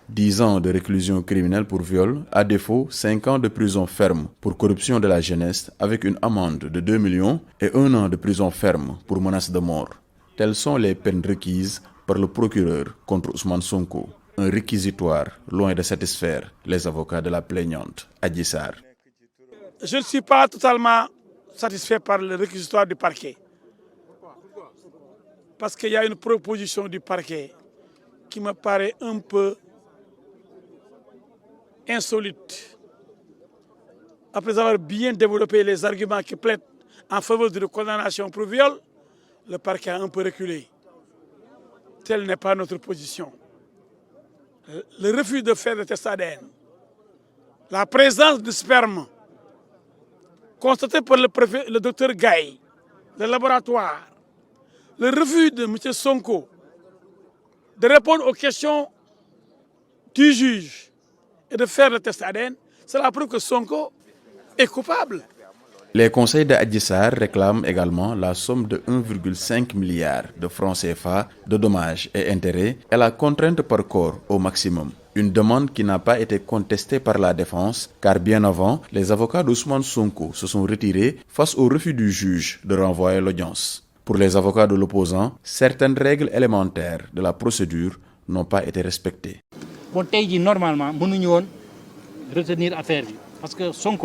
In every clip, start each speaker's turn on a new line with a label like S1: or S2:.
S1: 10 ans de réclusion criminelle pour viol, à défaut 5 ans de prison ferme pour corruption de la jeunesse avec une amende de 2 millions et 1 an de prison ferme pour menace de mort. Telles sont les peines requises par le procureur contre Ousmane Sonko. Un réquisitoire loin de satisfaire les avocats de la plaignante Adji Sarr.
S2: Je ne suis pas totalement satisfait par le réquisitoire du parquet. Parce qu'il y a une proposition du parquet qui me paraît un peu insolite. Après avoir bien développé les arguments qui plaident en faveur de condamnation pour viol, le parquet a un peu reculé. Telle n'est pas notre position. Le refus de faire le test ADN, la présence de sperme constatée par le docteur Gaye, le laboratoire, le refus de M. Sonko de répondre aux questions du juge et de faire le test ADN, cela prouve que Sonko est coupable.
S1: Les conseils d'Adji Sarr réclament également la somme de 1,5 milliard de francs CFA de dommages et intérêts et la contrainte par corps au maximum. Une demande qui n'a pas été contestée par la défense, car bien avant, les avocats d'Ousmane Sonko se sont retirés face au refus du juge de renvoyer l'audience. Pour les avocats de l'opposant, certaines règles élémentaires de la procédure n'ont pas été respectées.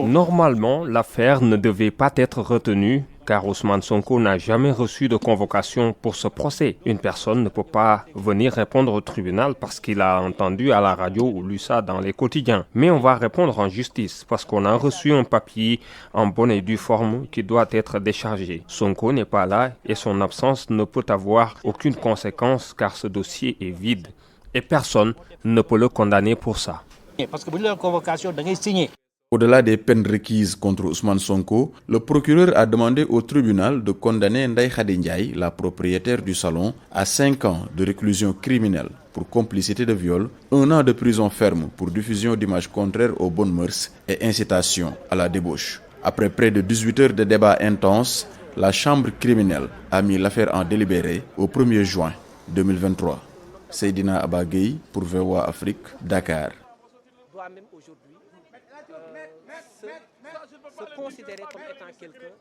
S3: Normalement, l'affaire ne devait pas être retenue car Ousmane Sonko n'a jamais reçu de convocation pour ce procès. Une personne ne peut pas venir répondre au tribunal parce qu'il a entendu à la radio ou lu ça dans les quotidiens. Mais on va répondre en justice parce qu'on a reçu un papier en bonne et due forme qui doit être déchargé. Sonko n'est pas là et son absence ne peut avoir aucune conséquence car ce dossier est vide. Et personne ne peut le condamner pour ça.
S4: Parce que la convocation, vous signer.
S1: Au-delà des peines requises contre Ousmane Sonko, le procureur a demandé au tribunal de condamner Ndeye Khady Ndiaye, la propriétaire du salon, à 5 ans de réclusion criminelle pour complicité de viol, 1 an de prison ferme pour diffusion d'images contraires aux bonnes mœurs et incitation à la débauche. Après près de 18 heures de débats intenses, la chambre criminelle a mis l'affaire en délibéré au 1er juin 2023. Seydina Abba Gueye pour VOA Afrique, Dakar.
S5: Même aujourd'hui se considérer comme étant quelqu'un